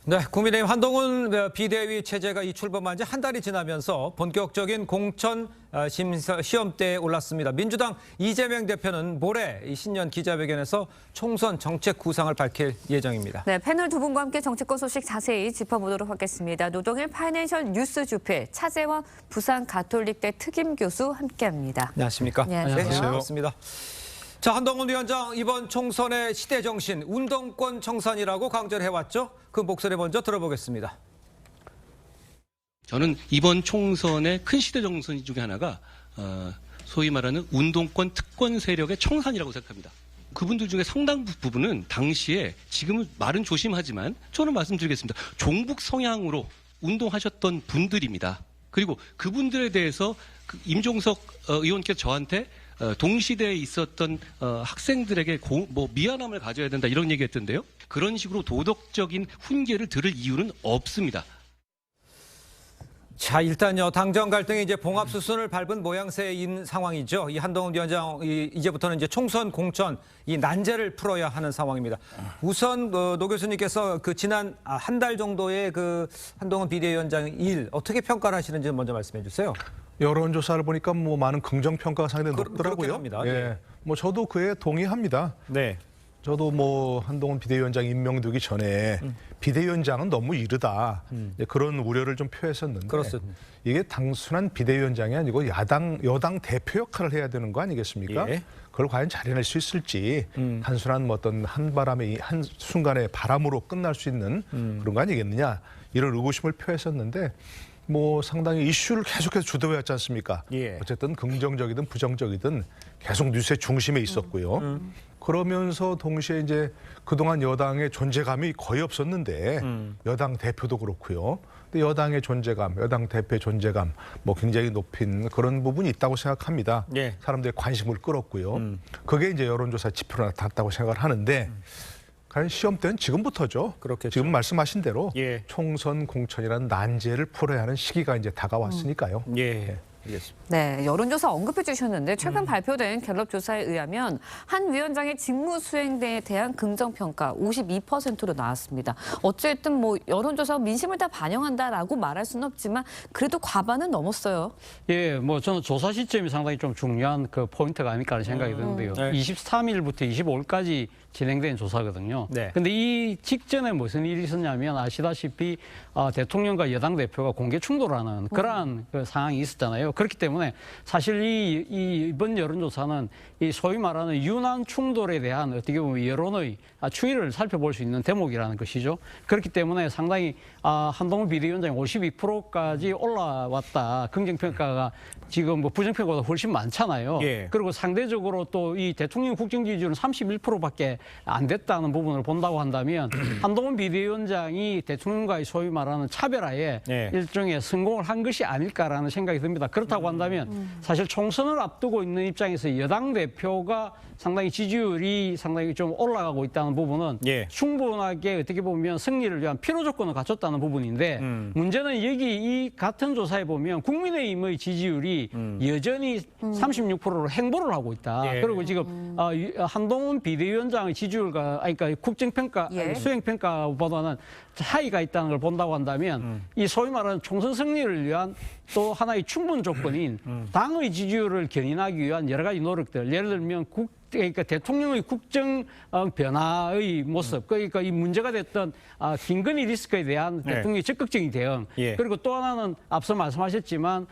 네, 국민의힘 한동훈 비대위 체제가 출범한 지 한 달이 지나면서 본격적인 공천 시험대에 올랐습니다. 민주당 이재명 대표는 모레 신년 기자회견에서 총선 정책 구상을 밝힐 예정입니다. 네, 패널 두 분과 함께 정치권 소식 자세히 짚어보도록 하겠습니다. 노동일 파이낸셜 뉴스 주필 차재원 부산 가톨릭대 특임 교수 함께합니다. 안녕하십니까? 안녕하세요. 네, 반갑습니다. 자, 한동훈 위원장 이번 총선의 시대 정신 운동권 청산이라고 강조를 해왔죠. 그 목소리 먼저 들어보겠습니다. 저는 이번 총선의 큰 시대 정신 중에 하나가 소위 말하는 운동권 특권 세력의 청산이라고 생각합니다. 그분들 중에 상당 부분은 당시에 지금은 말은 조심하지만 저는 말씀드리겠습니다. 종북 성향으로 운동하셨던 분들입니다. 그리고 그분들에 대해서 임종석 의원께서 저한테 동시대에 있었던 학생들에게 미안함을 가져야 된다 이런 얘기했던데요. 그런 식으로 도덕적인 훈계를 들을 이유는 없습니다. 자, 일단요, 당정 갈등이 이제 봉합 수순을 밟은 모양새인 상황이죠. 이 한동훈 위원장 이제부터는 이제 총선 공천 이 난제를 풀어야 하는 상황입니다. 우선 노 교수님께서 그 지난 한 달 정도의 그 한동훈 비대위원장 일 어떻게 평가를 하시는지 먼저 말씀해 주세요. 여론조사를 보니까 뭐 많은 긍정 평가가 상당히 높더라고요. 합니다. 예, 네. 뭐 저도 그에 동의합니다. 네. 저도 뭐 한동훈 비대위원장 임명되기 전에 비대위원장은 너무 이르다 그런 우려를 좀 표했었는데 그렇습니다. 이게 단순한 비대위원장이 아니고 여당 대표 역할을 해야 되는 거 아니겠습니까? 예. 그걸 과연 잘해낼 수 있을지 단순한 뭐 어떤 한바람의 한 순간의 바람으로 끝날 수 있는 그런 거 아니겠느냐 이런 의구심을 표했었는데 뭐 상당히 이슈를 계속해서 주도해왔지 않습니까? 예. 어쨌든 긍정적이든 부정적이든 계속 뉴스의 중심에 있었고요. 그러면서 동시에 이제 그동안 여당의 존재감이 거의 없었는데 여당 대표도 그렇고요. 근데 여당의 존재감, 여당 대표의 존재감 뭐 굉장히 높인 그런 부분이 있다고 생각합니다. 예. 사람들의 관심을 끌었고요. 그게 이제 여론조사 지표로 나타났다고 생각을 하는데 과연 시험 때는 지금부터죠. 그렇겠죠. 지금 말씀하신 대로 예. 총선 공천이라는 난제를 풀어야 하는 시기가 이제 다가왔으니까요. 예. 알겠습니다. 네, 여론조사 언급해 주셨는데 최근 발표된 갤럽 조사에 의하면 한 위원장의 직무 수행에 대한 긍정평가 52%로 나왔습니다. 어쨌든 뭐 여론조사 민심을 다 반영한다라고 말할 수는 없지만 그래도 과반은 넘었어요. 예, 뭐 저는 조사 시점이 상당히 좀 중요한 그 포인트가 아닐까 하는 생각이 드는데요. 네. 23일부터 25일까지 진행된 조사거든요. 네. 근데 이 직전에 무슨 일이 있었냐면 아시다시피 대통령과 여당 대표가 공개 충돌하는 그러한 그 상황이 있었잖아요. 그렇기 때문에 사실 이번 여론조사는 이 소위 말하는 유난 충돌에 대한 어떻게 보면 여론의 추이를 살펴볼 수 있는 대목이라는 것이죠. 그렇기 때문에 상당히 한동훈 비대위원장이 52%까지 올라왔다. 긍정평가가 지금 뭐 부정평가보다 훨씬 많잖아요. 예. 그리고 상대적으로 또 이 대통령 국정 지지율은 31%밖에 안 됐다는 부분을 본다고 한다면 한동훈 비대위원장이 대통령과의 소위 말하는 차별화에 예. 일종의 성공을 한 것이 아닐까라는 생각이 듭니다. 그렇다고 한다면 사실 총선을 앞두고 있는 입장에서 여당 대표가 상당히 지지율이 상당히 좀 올라가고 있다는 부분은 예. 충분하게 어떻게 보면 승리를 위한 필요 조건을 갖췄다는 부분인데 문제는 여기 이 같은 조사에 보면 국민의힘의 지지율이 여전히 36%로 행보를 하고 있다. 예. 그리고 지금 한동훈 비대위원장의 지지율과 그러니까 국정평가, 예. 수행평가보다는 차이가 있다는 걸 본다고 한다면 이 소위 말하는 총선 승리를 위한 또 하나의 충분 조건인 당의 지지율을 견인하기 위한 여러 가지 노력들, 예를 들면 그러니까 대통령의 국정 변화의 모습, 그러니까 이 문제가 됐던 김건희 리스크에 대한 네. 대통령의 적극적인 대응, 예. 그리고 또 하나는 앞서 말씀하셨지만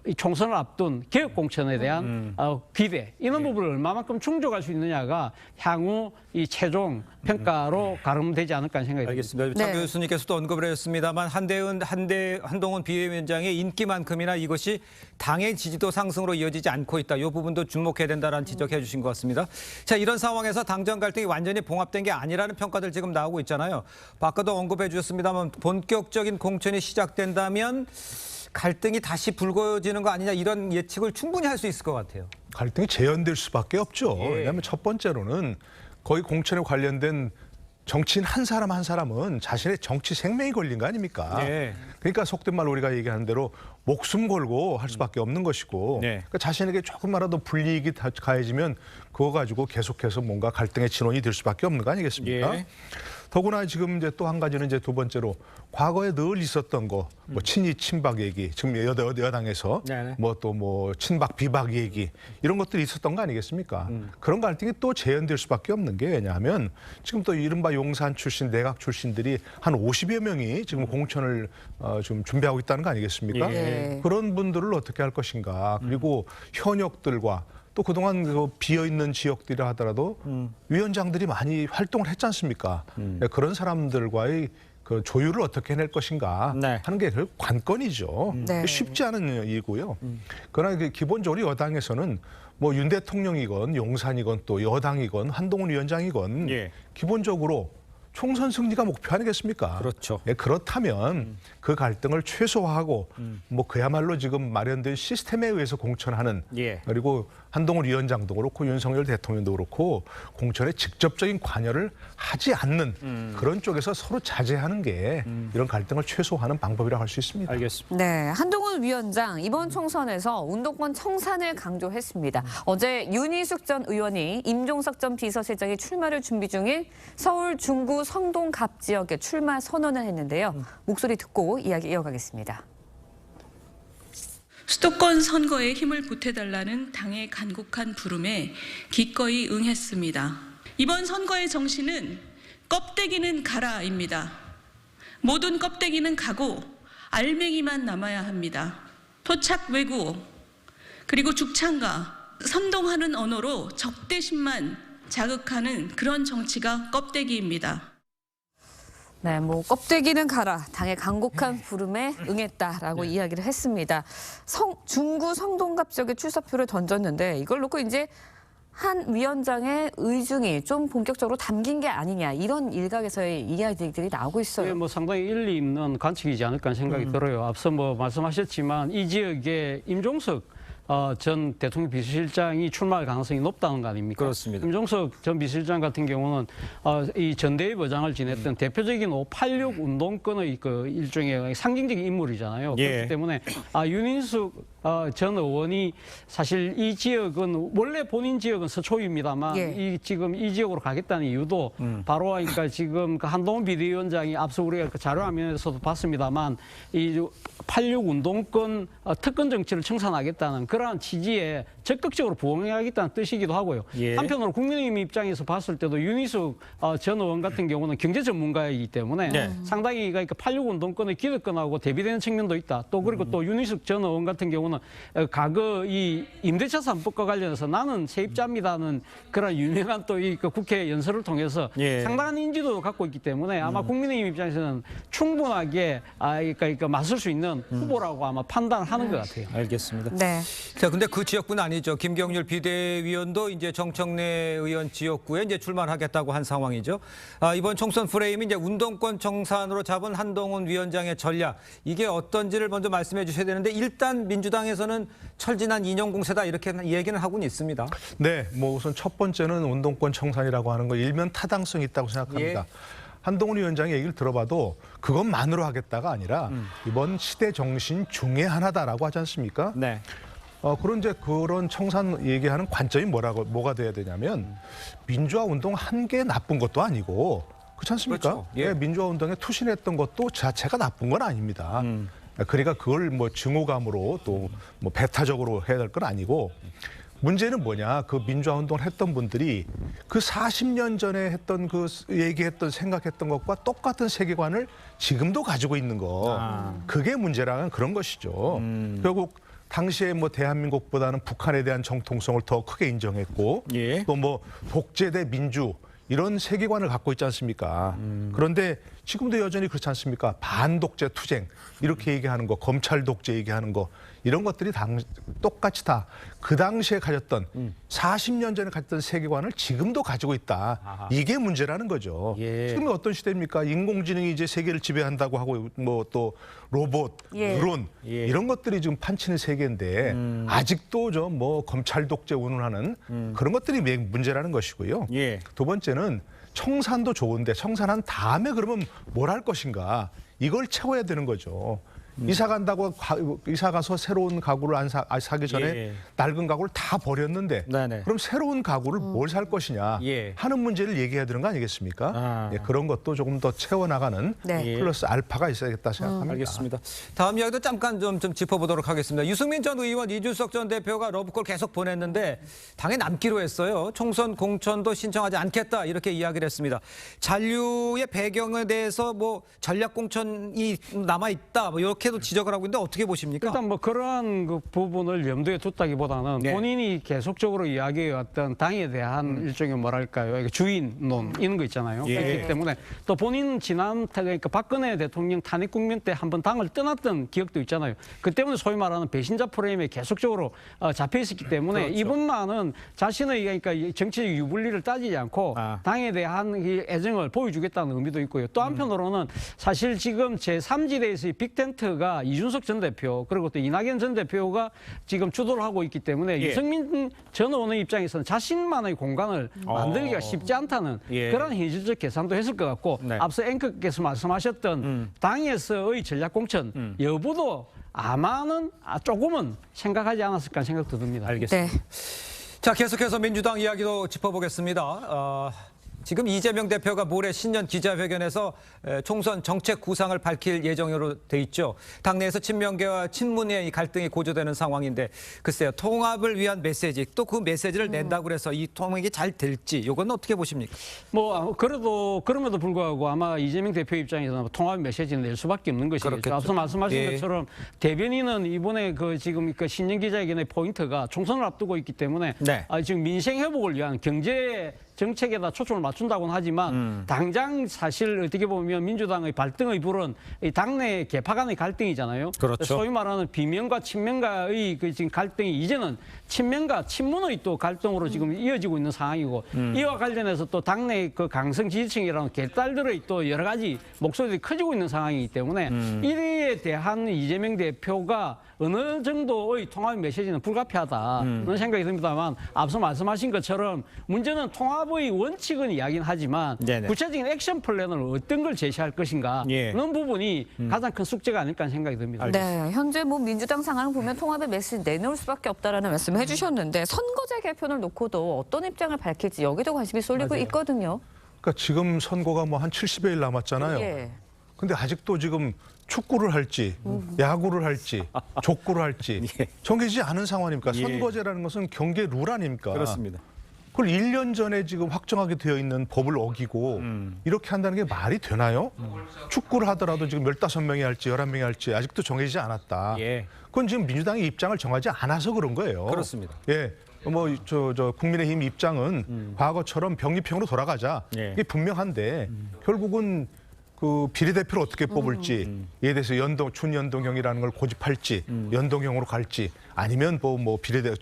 이 총선을 앞둔 개혁 공천에 대한 기대 이런 부분을 얼마만큼 충족할 수 있느냐가 향후 이 최종 평가로 가름되지 않을까 하는 생각이 듭니다. 알겠습니다. 장 네. 교수님께서도 언급을 했습니다만 한동훈 비대위원장의 인기만큼이나 이것이 당의 지지도 상승으로 이어지지 않고 있다. 이 부분도 주목해야 된다는 지적해 주신 것 같습니다. 자, 이런 상황에서 당정 갈등이 완전히 봉합된 게 아니라는 평가들 지금 나오고 있잖아요. 아까도 언급해 주셨습니다만 본격적인 공천이 시작된다면 갈등이 다시 불거지는 거 아니냐 이런 예측을 충분히 할 수 있을 것 같아요. 갈등이 재현될 수밖에 없죠. 예. 왜냐하면 첫 번째로는 거의 공천에 관련된 정치인 한 사람 한 사람은 자신의 정치 생명이 걸린 거 아닙니까? 예. 그러니까 속된 말로 우리가 얘기하는 대로 목숨 걸고 할 수밖에 없는 것이고 네. 그러니까 자신에게 조금만라도 불이익이 가해지면 그거 가지고 계속해서 뭔가 갈등의 진원이 될 수밖에 없는 거 아니겠습니까? 예. 더구나 지금 이제 또 한 가지는 이제 두 번째로 과거에 늘 있었던 거, 뭐 친이 친박 얘기, 지금 여당에서 네네. 뭐 또 뭐 친박 비박 얘기 이런 것들이 있었던 거 아니겠습니까? 그런 갈등이 또 재현될 수밖에 없는 게 왜냐하면 지금 또 이른바 용산 출신, 내각 출신들이 한 50여 명이 지금 공천을 좀 준비하고 있다는 거 아니겠습니까? 예. 그런 분들을 어떻게 할 것인가? 그리고 현역들과 또 그동안 그 비어있는 지역들이라 하더라도 위원장들이 많이 활동을 했지 않습니까? 그런 사람들과의 그 조율을 어떻게 해낼 것인가 네. 하는 게 그 관건이죠. 네. 쉽지 않은 일이고요. 그러나 그 기본적으로 여당에서는 뭐 윤 대통령이건 용산이건 또 여당이건 한동훈 위원장이건 예. 기본적으로 총선 승리가 목표 아니겠습니까? 그렇죠. 예, 그렇다면 그 갈등을 최소화하고 뭐 그야말로 지금 마련된 시스템에 의해서 공천하는 예. 그리고 한동훈 위원장도 그렇고 윤석열 대통령도 그렇고 공천에 직접적인 관여를 하지 않는 그런 쪽에서 서로 자제하는 게 이런 갈등을 최소화하는 방법이라고 할 수 있습니다. 알겠습니다. 네, 한동훈 위원장 이번 총선에서 운동권 청산을 강조했습니다. 어제 윤희숙 전 의원이 임종석 전 비서실장이 출마를 준비 중인 서울 중구 성동갑 지역에 출마 선언을 했는데요. 목소리 듣고 이야기 이어가겠습니다. 수도권 선거에 힘을 보태달라는 당의 간곡한 부름에 기꺼이 응했습니다. 이번 선거의 정신은 껍데기는 가라입니다. 모든 껍데기는 가고 알맹이만 남아야 합니다. 토착 왜구 그리고 죽창가 선동하는 언어로 적대심만 자극하는 그런 정치가 껍데기입니다. 네, 뭐 껍데기는 가라. 당의 간곡한 부름에 응했다라고 이야기를 했습니다. 중구 성동갑 지역에 출사표를 던졌는데 이걸 놓고 이제 한 위원장의 의중이 좀 본격적으로 담긴 게 아니냐 이런 일각에서의 이야기들이 나오고 있어요. 뭐 상당히 일리 있는 관측이지 않을까 하는 생각이 들어요. 앞서 뭐 말씀하셨지만 이 지역에 임종석 전 대통령 비서실장이 출마할 가능성이 높다는 거 아닙니까? 그렇습니다. 임종석 전 비서실장 같은 경우는 이 전대의 버장을 지냈던 대표적인 586 운동권의 그 일종의 상징적인 인물이잖아요. 예. 그렇기 때문에 윤인숙 전 의원이 사실 이 지역은 원래 본인 지역은 서초입니다만 예. 지금 이 지역으로 가겠다는 이유도 바로 그러니까 지금 그 한동훈 비대위원장이 앞서 우리가 그 자료화면에서도 봤습니다만 이 86 운동권 특권 정치를 청산하겠다는 그러한 취지에 적극적으로 부응하겠다는 뜻이기도 하고요. 예. 한편으로 국민의힘 입장에서 봤을 때도 윤희숙 전 의원 같은 경우는 경제 전문가이기 때문에 네. 상당히 그러니까 86 운동권의 기득권하고 대비되는 측면도 있다. 또 그리고 또 윤희숙 전 의원 같은 경우는 과거 이 임대차 3법과 관련해서 나는 세입자입니다는 그런 유명한 또 이 국회 연설을 통해서 예. 상당한 인지도를 갖고 있기 때문에 아마 국민의힘 입장에서는 충분하게 그러니까 맞설 수 있는 후보라고 아마 판단하는 것 같아요. 알겠습니다. 네. 자, 근데 그 지역구는 아니죠. 김경률 비대위원도 이제 정청래 의원 지역구에 이제 출마하겠다고 한 상황이죠. 이번 총선 프레임이 이제 운동권 청산으로 잡은 한동훈 위원장의 전략 이게 어떤지를 먼저 말씀해 주셔야 되는데 일단 민주당에서는 철진한 인형 공세다 이렇게 얘기는 하고는 있습니다. 네, 뭐 우선 첫 번째는 운동권 청산이라고 하는 거 일면 타당성이 있다고 생각합니다. 예. 한동훈 위원장의 얘기를 들어봐도 그것만으로 하겠다가 아니라 이번 시대 정신 중에 하나다라고 하지 않습니까? 네. 그런 이제 그런 청산 얘기하는 관점이 뭐가 돼야 되냐면 민주화 운동 한 게 나쁜 것도 아니고 그렇지 않습니까? 그렇죠. 예. 예, 민주화 운동에 투신했던 것도 자체가 나쁜 건 아닙니다. 그러니까 그걸 뭐 증오감으로 또 뭐 배타적으로 해야 될 건 아니고 문제는 뭐냐? 그 민주화 운동을 했던 분들이 그 40년 전에 했던 그 얘기했던 생각했던 것과 똑같은 세계관을 지금도 가지고 있는 거. 그게 문제라는 그런 것이죠. 결국 당시에 뭐 대한민국보다는 북한에 대한 정통성을 더 크게 인정했고 예. 또 뭐 독재 대 민주 이런 세계관을 갖고 있지 않습니까? 그런데 지금도 여전히 그렇지 않습니까? 반독재 투쟁 이렇게 얘기하는 거, 검찰 독재 얘기하는 거 이런 것들이 똑같이 다 그 당시에 가졌던 40년 전에 가졌던 세계관을 지금도 가지고 있다. 아하. 이게 문제라는 거죠. 예. 지금이 어떤 시대입니까? 인공지능이 이제 세계를 지배한다고 하고 뭐 또 로봇, 예. 드론 예. 이런 것들이 지금 판치는 세계인데 아직도 저 뭐 검찰 독재 운운하는 그런 것들이 문제라는 것이고요. 예. 두 번째는 청산도 좋은데 청산한 다음에 그러면 뭘 할 것인가 이걸 채워야 되는 거죠. 이사 간다고 이사 가서 새로운 가구를 사기 전에 예. 낡은 가구를 다 버렸는데 네네. 그럼 새로운 가구를 뭘 살 것이냐 예. 하는 문제를 얘기해야 되는 거 아니겠습니까? 아. 예, 그런 것도 조금 더 채워나가는 네. 플러스 알파가 있어야겠다 생각합니다. 알겠습니다. 다음 이야기도 잠깐 좀 짚어보도록 하겠습니다. 유승민 전 의원, 이준석 전 대표가 러브콜 계속 보냈는데 당에 남기로 했어요. 총선 공천도 신청하지 않겠다 이렇게 이야기를 했습니다. 잔류의 배경에 대해서 뭐 전략 공천이 남아 있다 뭐 이렇게도 지적을 하고 있는데 어떻게 보십니까? 일단 뭐 그러한 그 부분을 염두에 뒀다기보다는 네. 본인이 계속적으로 이야기해왔던 당에 대한 일종의 뭐랄까요, 이게 주인론 이런 거 있잖아요. 예. 그렇기 때문에 또 본인 지난 그러니까 박근혜 대통령 탄핵 국면 때 한번 당을 떠났던 기억도 있잖아요. 그 때문에 소위 말하는 배신자 프레임에 계속적으로 잡혀 있었기 때문에 그렇죠. 이분만은 자신의 그러니까 정치적 유불리를 따지지 않고 당에 대한 이 애정을 보여주겠다는 의미도 있고요. 또 한편으로는 사실 지금 제3지대에서의 빅텐트가 이준석 전 대표 그리고 또 이낙연 전 대표가 지금 주도를 하고 있기 때문에 예. 유승민 전 의원의 입장에서는 자신만의 공간을 만들기가 쉽지 않다는 예. 그런 현실적 계산도 했을 것 같고 네. 앞서 앵커께서 말씀하셨던 당에서의 전략 공천 여부도 아마는 조금은 생각하지 않았을까 생각도 듭니다. 알겠습니다. 네. 자, 계속해서 민주당 이야기도 짚어보겠습니다. 지금 이재명 대표가 모레 신년 기자회견에서 총선 정책 구상을 밝힐 예정으로 돼 있죠. 당내에서 친명계와 친문의 갈등이 고조되는 상황인데 글쎄요. 통합을 위한 메시지 또 그 메시지를 낸다고 그래서 이 통합이 잘 될지 이건 어떻게 보십니까? 뭐 그래도 그럼에도 불구하고 아마 이재명 대표 입장에서는 통합 메시지를 낼 수밖에 없는 것이죠. 그렇겠죠. 앞서 말씀하신 예. 것처럼 대변인은 이번에 그 지금 그 신년 기자회견의 포인트가 총선을 앞두고 있기 때문에 네. 지금 민생 회복을 위한 경제 정책에다 초점을 맞춘다고는 하지만 당장 사실 어떻게 보면 민주당의 발등의 불은 이 당내 계파 간의 갈등이잖아요. 그렇죠. 소위 말하는 비명과 친명과의 그 지금 갈등이 이제는 친명과 친문의 또 갈등으로 지금 이어지고 있는 상황이고 이와 관련해서 또 당내 그 강성 지지층이라는 개딸들의 또 여러 가지 목소리들이 커지고 있는 상황이기 때문에 이에 대한 이재명 대표가 어느 정도의 통합 메시지는 불가피하다 그런 생각이 듭니다만 앞서 말씀하신 것처럼 문제는 통합의 원칙은 이야기는 하지만 네네. 구체적인 액션 플랜을 어떤 걸 제시할 것인가 예. 그런 부분이 가장 큰 숙제가 아닐까 하는 생각이 듭니다. 네, 현재 뭐 민주당 상황을 보면 통합의 메시지 내놓을 수밖에 없다라는 말씀을 해주셨는데 선거제 개편을 놓고도 어떤 입장을 밝힐지 여기도 관심이 쏠리고 있거든요. 그러니까 지금 선거가 뭐 한 70여일 남았잖아요. 예. 근데 아직도 지금 축구를 할지 야구를 할지 족구를 할지 정해지지 않은 상황이니까 예. 선거제라는 것은 경계 룰 아닙니까? 그렇습니다. 그걸 1년 전에 지금 확정하게 되어 있는 법을 어기고 이렇게 한다는 게 말이 되나요? 축구를 하더라도 지금 15명이 할지 11명이 할지 아직도 정해지지 않았다. 예. 그건 지금 민주당이 입장을 정하지 않아서 그런 거예요. 그렇습니다. 예. 뭐 국민의힘 입장은 과거처럼 병립형으로 돌아가자. 예. 이게 분명한데 결국은 그 비례대표를 어떻게 뽑을지 이에 대해서 준연동형이라는 걸 고집할지 연동형으로 갈지 아니면 뭐 비례대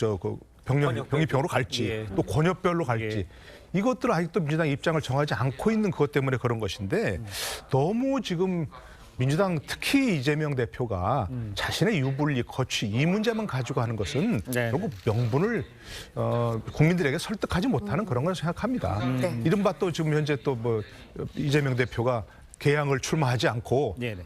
병립형으로 갈지 예. 또 권역별로 갈지 이것들 아직도 민주당 입장을 정하지 않고 있는 그것 때문에 그런 것인데 너무 지금 민주당 특히 이재명 대표가 자신의 유불리, 거취 이 문제만 가지고 하는 것은 네. 결국 명분을 국민들에게 설득하지 못하는 그런 걸 생각합니다. 네. 이른바 또 지금 현재 또 뭐 이재명 대표가 개항을 출마하지 않고 네네.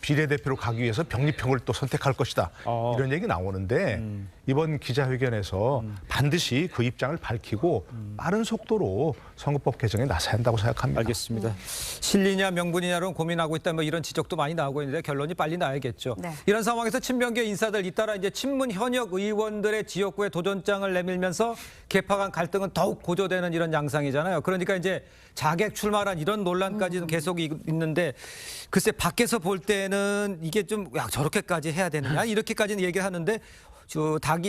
비례대표로 가기 위해서 병립형을 또 선택할 것이다. 이런 얘기 나오는데 이번 기자회견에서 반드시 그 입장을 밝히고 빠른 속도로 선거법 개정에 나서야 한다고 생각합니다. 알겠습니다. 실리냐 명분이냐로 고민하고 있다 뭐 이런 지적도 많이 나오고 있는데 결론이 빨리 나야겠죠. 네. 이런 상황에서 친명계 인사들 잇따라 이제 친문 현역 의원들의 지역구에 도전장을 내밀면서 계파 간 갈등은 더욱 고조되는 이런 양상이잖아요. 그러니까 이제 자객 출마란 이런 논란까지는 계속 있는데 글쎄 밖에서 볼 때는 이게 좀 저렇게까지 해야 되느냐 이렇게까지는 얘기를 하는데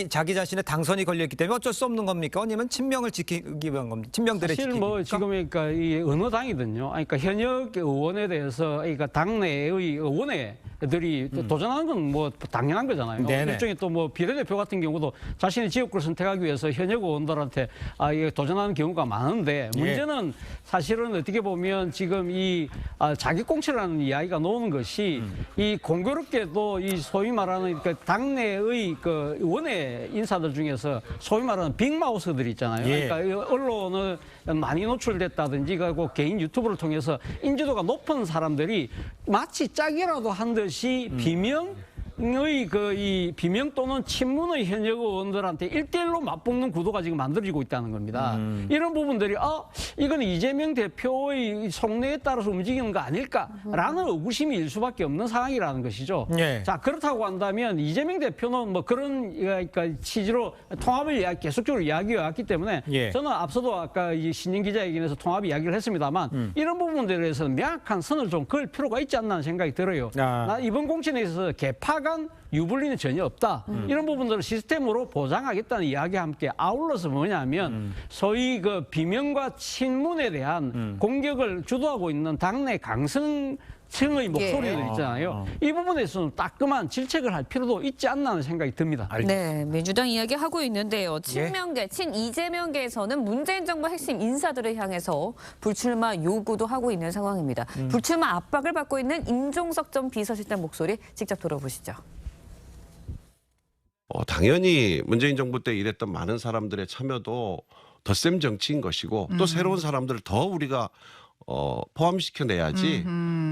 자기 자신의 당선이 걸렸기 때문에 어쩔 수 없는 겁니까? 아니면 친명을 지키기 위한 겁니까? 친명들의 사실 지키기 뭐 위한 지금 그러니까 이 어느 당이든요. 그러니까 현역 의원에 대해서 그러니까 당내의 의원들이 도전하는 건 뭐 당연한 거잖아요. 네네. 일종의 또 뭐 비례대표 같은 경우도 자신의 지역구를 선택하기 위해서 현역 의원들한테 이게 도전하는 경우가 많은데 문제는 사실은 어떻게 보면 지금 이 자객공천이라는 이야기가 나오는 것이 이 공교롭게도 이 소위 말하는 그 당내의 그 그 원외 인사들 중에서 소위 말하는 빅마우스들 있잖아요. 예. 그러니까 이 언론을 많이 노출됐다든지 그리고 개인 유튜브를 통해서 인지도가 높은 사람들이 마치 짝이라도 한 듯이 이 비명 또는 친문의 현역 의원들한테 1대1로 맞붙는 구도가 지금 만들어지고 있다는 겁니다. 이런 부분들이 이건 이재명 대표의 속내에 따라서 움직이는 거 아닐까라는 의구심이 일 수밖에 없는 상황이라는 것이죠. 예. 자, 그렇다고 한다면 이재명 대표는 뭐 그런 그러니까 취지로 통합을 계속적으로 이야기해 왔기 때문에 예. 저는 앞서도 아까 이 신인 기자회견에서 통합 이야기를 했습니다만 이런 부분들에 대해서는 명확한 선을 좀 그을 필요가 있지 않나 하는 생각이 들어요. 나 이번 공천에 있어서 개파간 유불리는 전혀 없다. 이런 부분들을 시스템으로 보장하겠다는 이야기와 함께 아울러서 뭐냐면 소위 그 비명과 친문에 대한 공격을 주도하고 있는 당내 강성층의 목소리들 있잖아요. 이 부분에서는 따끔한 질책을 할 필요도 있지 않나 하는 생각이 듭니다. 네, 민주당 이야기하고 있는데요. 친명계, 친이재명계에서는 문재인 정부 핵심 인사들을 향해서 불출마 요구도 하고 있는 상황입니다. 불출마 압박을 받고 있는 임종석 전 비서실장 목소리 직접 들어보시죠. 당연히 문재인 정부 때 일했던 많은 사람들의 참여도 덧셈 정치인 것이고 또 새로운 사람들을 더 우리가 포함시켜내야지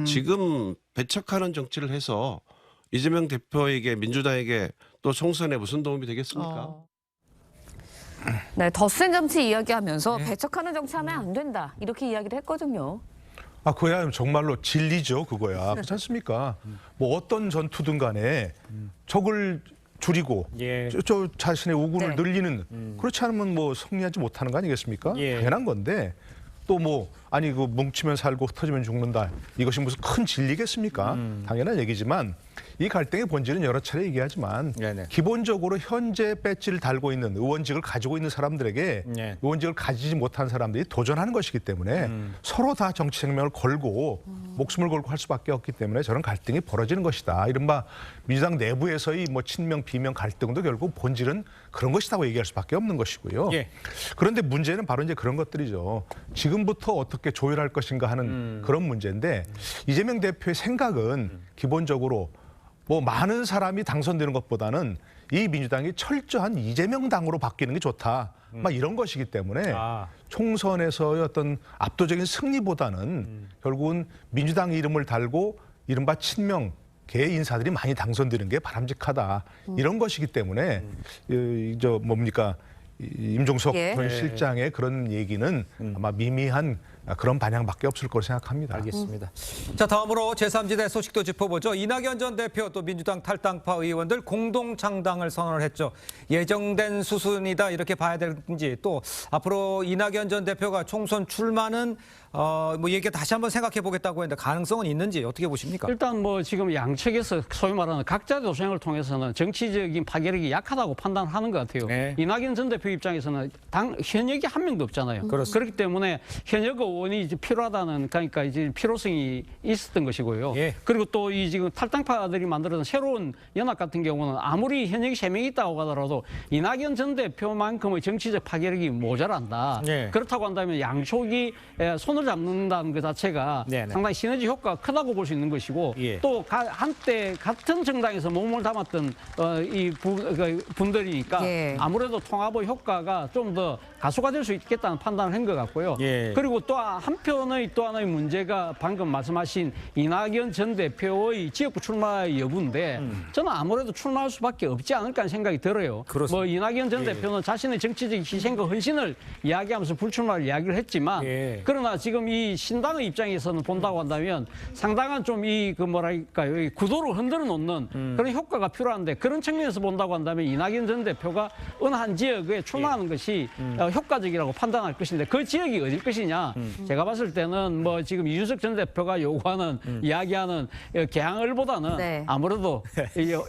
지금 배척하는 정치를 해서 이재명 대표에게 민주당에게 또 총선에 무슨 도움이 되겠습니까? 네, 덧셈 정치 이야기하면서 배척하는 정치하면 안 된다 이렇게 이야기를 했거든요. 그야 정말로 진리죠, 그거야. 그렇지 않습니까? 뭐 어떤 전투든 간에 적을 줄이고 예. 저 자신의 우군을 네. 늘리는 그렇지 않으면 뭐 승리하지 못하는 거 아니겠습니까? 예. 당연한 건데 또 뭐 아니 그 뭉치면 살고 흩어지면 죽는다 이것이 무슨 큰 진리겠습니까? 당연한 얘기지만 이 갈등의 본질은 여러 차례 얘기하지만 네네. 기본적으로 현재 배지를 달고 있는 의원직을 가지고 있는 사람들에게 네. 의원직을 가지지 못한 사람들이 도전하는 것이기 때문에 서로 다 정치 생명을 걸고 목숨을 걸고 할 수밖에 없기 때문에 저런 갈등이 벌어지는 것이다. 이른바 민주당 내부에서의 뭐 친명 비명 갈등도 결국 본질은 그런 것이라고 얘기할 수밖에 없는 것이고요. 예. 그런데 문제는 바로 이제 그런 것들이죠. 지금부터 어떻게 조율할 것인가 하는 그런 문제인데 이재명 대표의 생각은 기본적으로 뭐 많은 사람이 당선되는 것보다는 이 민주당이 철저한 이재명 당으로 바뀌는 게 좋다. 막 이런 것이기 때문에 총선에서의 어떤 압도적인 승리보다는 결국은 민주당 이름을 달고 이른바 친명 개 인사들이 많이 당선되는 게 바람직하다. 이런 것이기 때문에 임종석 예. 전 실장의 그런 얘기는 아마 미미한 그런 반향밖에 없을 거로 생각합니다. 알겠습니다. 자, 다음으로 제3지대 소식도 짚어보죠. 이낙연 전 대표 또 민주당 탈당파 의원들 공동 창당을 선언을 했죠. 예정된 수순이다 이렇게 봐야 되는지 또 앞으로 이낙연 전 대표가 총선 출마는 뭐 얘기 다시 한번 생각해 보겠다고 했는데 가능성은 있는지 어떻게 보십니까? 일단 뭐 지금 양측에서 소위 말하는 각자 도생을 통해서는 정치적인 파괴력이 약하다고 판단하는 것 같아요. 네. 이낙연 전 대표 입장에서는 당 현역이 한 명도 없잖아요. 그렇기 때문에 현역 의원이 이제 필요하다는 그러니까 이제 필요성이 있었던 것이고요. 예. 그리고 또 이 지금 탈당파들이 만들어낸 새로운 연합 같은 경우는 아무리 현역이 3명이 있다고 하더라도 이낙연 전 대표만큼의 정치적 파괴력이 모자란다. 예. 그렇다고 한다면 양쪽이 손을 잡는다는 것 자체가 네네. 상당히 시너지 효과가 크다고 볼 수 있는 것이고 예. 또 한때 같은 정당에서 몸을 담았던 분들이니까 예. 아무래도 통합의 효과가 좀 더 가속화될 수 있겠다는 판단을 한 것 같고요. 예. 그리고 또 한편의 또 하나의 문제가 방금 말씀하신 이낙연 전 대표의 지역구 출마 여부인데 저는 아무래도 출마할 수밖에 없지 않을까 하는 생각이 들어요. 그렇습니다. 뭐 이낙연 전 대표는 자신의 정치적 희생과 헌신을 이야기하면서 불출마를 이야기를 했지만 예. 그러나 지금 이 신당의 입장에서는 본다고 한다면 상당한 좀 이 그 뭐랄까요 이 구도를 흔들어 놓는 그런 효과가 필요한데 그런 측면에서 본다고 한다면 이낙연 전 대표가 어느 한 지역에 출마하는 것이 효과적이라고 판단할 것인데 그 지역이 어딜 것이냐 제가 봤을 때는 뭐 지금 이준석 전 대표가 요구하는 이야기하는 개항을보다는 네. 아무래도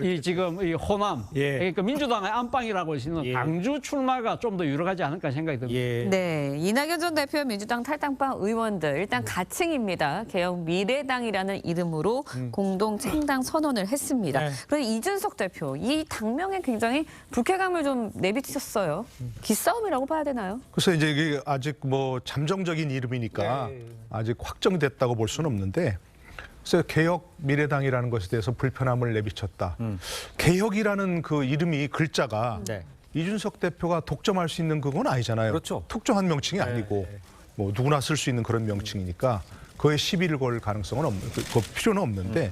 이 지금 이 호남 예. 그러니까 민주당의 안방이라고 할 수 있는 예. 광주 출마가 좀 더 유력하지 않을까 생각이 듭니다. 예. 네, 이낙연 전 대표 민주당 탈당파 의원들 일단 가칭입니다. 개혁 미래당이라는 이름으로 공동 창당 선언을 했습니다. 네. 그런데 이준석 대표 이 당명에 굉장히 불쾌감을 좀 내비쳤어요. 기싸움이라고 봐야 되나요? 그래서 이제 이게 아직 뭐 잠정적인 이름이니까 아직 확정됐다고 볼 수는 없는데 그래서 개혁 미래당이라는 것에 대해서 불편함을 내비쳤다. 개혁이라는 그 이름이 글자가 네. 이준석 대표가 독점할 수 있는 그건 아니잖아요. 그렇죠. 특정한 명칭이 아니고 뭐 누구나 쓸 수 있는 그런 명칭이니까 그에 시비를 걸 가능성은 없는, 그 필요는 없는데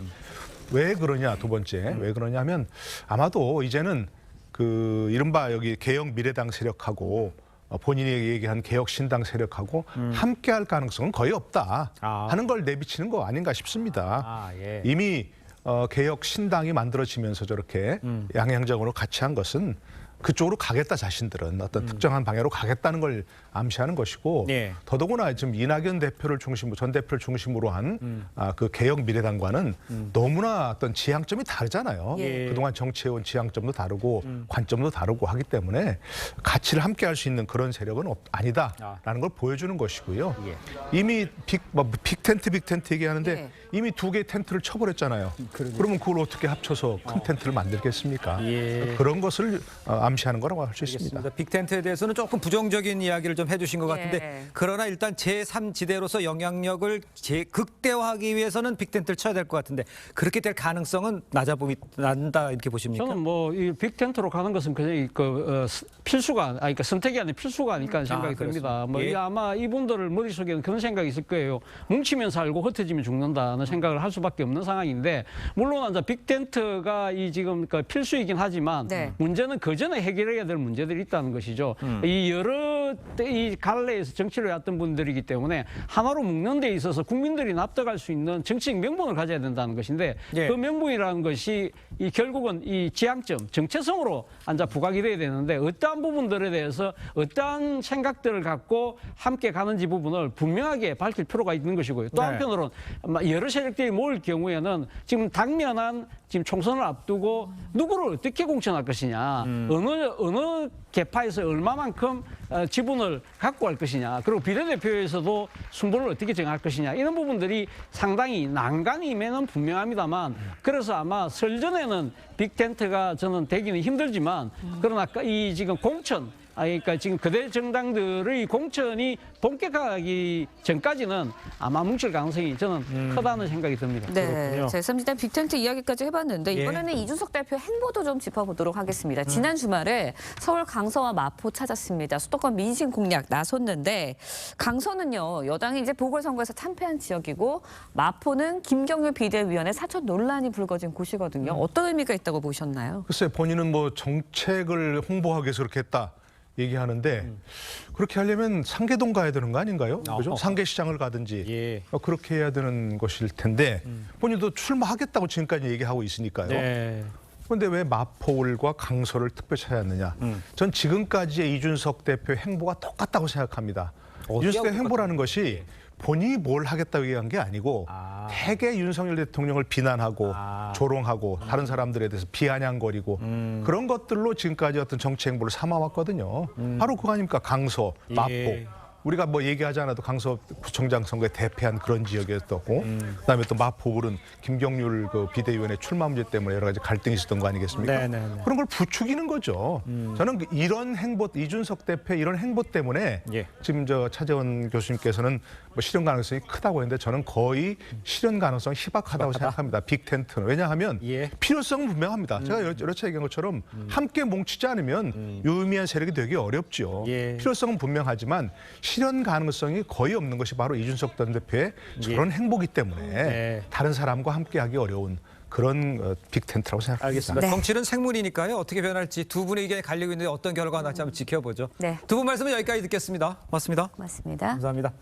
왜 그러냐, 두 번째 왜 그러냐면 아마도 이제는 그 이른바 여기 개혁 미래당 세력하고 본인이 얘기한 개혁 신당 세력하고 함께할 가능성은 거의 없다 하는 걸 내비치는 거 아닌가 싶습니다. 예. 이미 개혁 신당이 만들어지면서 저렇게 양양정으로 같이 한 것은 그쪽으로 가겠다, 자신들은 어떤 특정한 방향으로 가겠다는 걸 암시하는 것이고 네. 더더구나 지금 이낙연 대표를 중심으로, 전 대표를 중심으로 한 그 개혁 미래당과는 너무나 어떤 지향점이 다르잖아요. 예. 그동안 정치해온 지향점도 다르고 관점도 다르고 하기 때문에 가치를 함께 할 수 있는 그런 세력은 아니다라는 걸 보여주는 것이고요. 예. 이미 빅텐트 얘기하는데 예. 이미 두 개의 텐트를 쳐버렸잖아요. 그러면 그걸 어떻게 합쳐서 큰 텐트를 만들겠습니까? 예. 그런 것을 암시하는 거라고 할 수 있습니다. 알겠습니다. 빅텐트에 대해서는 조금 부정적인 이야기를 좀 해주신 것 같은데 예. 그러나 일단 제3지대로서 영향력을 극대화하기 위해서는 빅텐트를 쳐야 될 것 같은데 그렇게 될 가능성은 난다 이렇게 보십니까? 저는 뭐 이 빅텐트로 가는 것은 그냥 필수가 그러니까 선택이 아닌 필수가 아닐까 하는 생각이 듭니다. 뭐 예. 이게 아마 이분들 머릿속에는 그런 생각이 있을 거예요. 뭉치면 살고 흩어지면 죽는다는 생각을 할 수밖에 없는 상황인데 물론 이제 빅텐트가 이 지금 그 필수이긴 하지만 네. 문제는 그 전에 해결해야 될 문제들이 있다는 것이죠. 이 여러 이 갈래에서 정치를 해왔던 분들이기 때문에 하나로 묶는 데 있어서 국민들이 납득할 수 있는 정치적 명분을 가져야 된다는 것인데 예. 그 명분이라는 것이 이 결국은 이 지향점, 정체성으로 앉아 부각이 돼야 되는데 어떠한 부분들에 대해서 어떠한 생각들을 갖고 함께 가는지 부분을 분명하게 밝힐 필요가 있는 것이고요. 또 네. 한편으로는 여러 세력들이 모일 경우에는 지금 당면한 지금 총선을 앞두고 누구를 어떻게 공천할 것이냐, 어느 계파에서 얼마만큼 지분을 갖고 갈 것이냐, 그리고 비례대표에서도 순번을 어떻게 정할 것이냐 이런 부분들이 상당히 난간임에는 분명합니다만 그래서 아마 설전에는 빅텐트가 저는 되기는 힘들지만 그러나 이 지금 공천 그러니까 지금 거대 정당들의 공천이 본격화하기 전까지는 아마 뭉칠 가능성이 저는 크다는 생각이 듭니다. 네, 제3지대 빅텐트 이야기까지 해봤는데 이번에는 예. 이준석 대표 행보도 좀 짚어보도록 하겠습니다. 지난 주말에 서울 강서와 마포 찾았습니다. 수도권 민심 공략 나섰는데 강서는요 여당이 이제 보궐선거에서 참패한 지역이고 마포는 김경률 비대위원회 사천 논란이 불거진 곳이거든요. 어떤 의미가 있다고 보셨나요? 글쎄 본인은 뭐 정책을 홍보하기 위해서 그렇게 했다 얘기하는데 그렇게 하려면 상계동 가야 되는 거 아닌가요? 그죠? 상계시장을 가든지 예. 그렇게 해야 되는 것일 텐데 본인도 출마하겠다고 지금까지 얘기하고 있으니까요. 네. 그런데 왜 마포울과 강서를 특별히 찾았느냐? 전 지금까지의 이준석 대표의 행보가 똑같다고 생각합니다. 이준석 대표 행보라는 것이 본인이 뭘 하겠다고 얘기한 게 아니고 대개 윤석열 대통령을 비난하고 조롱하고 다른 사람들에 대해서 비아냥거리고 그런 것들로 지금까지 어떤 정치 행보를 삼아왔거든요. 바로 그거 아닙니까? 강서, 마포. 예. 우리가 뭐 얘기하지 않아도 강서 구청장 선거에 대패한 그런 지역이었고 그다음에 또 마포울은 김경률 그 비대위원회 출마 문제 때문에 여러 가지 갈등이 있었던 거 아니겠습니까? 네네네. 그런 걸 부추기는 거죠. 저는 이런 행보, 이준석 대표의 이런 행보 때문에 예. 지금 저 차재원 교수님께서는 뭐 실현 가능성이 크다고 했는데 저는 거의 실현 가능성이 희박하다고 생각합니다. 빅텐트는. 왜냐하면 예. 필요성은 분명합니다. 제가 여러 차례 얘기한 것처럼 함께 뭉치지 않으면 유의미한 세력이 되기 어렵죠. 예. 필요성은 분명하지만 실현 가능성이 거의 없는 것이 바로 이준석 전 대표의 저런 행보기 때문에 네. 다른 사람과 함께하기 어려운 그런 빅텐트라고 생각합니다. 알겠습니다. 네. 정치는 생물이니까요. 어떻게 변할지 두 분의 의견이 갈리고 있는데 어떤 결과가 날지 한번 지켜보죠. 네. 두 분 말씀은 여기까지 듣겠습니다. 고맙습니다. 고맙습니다. 감사합니다.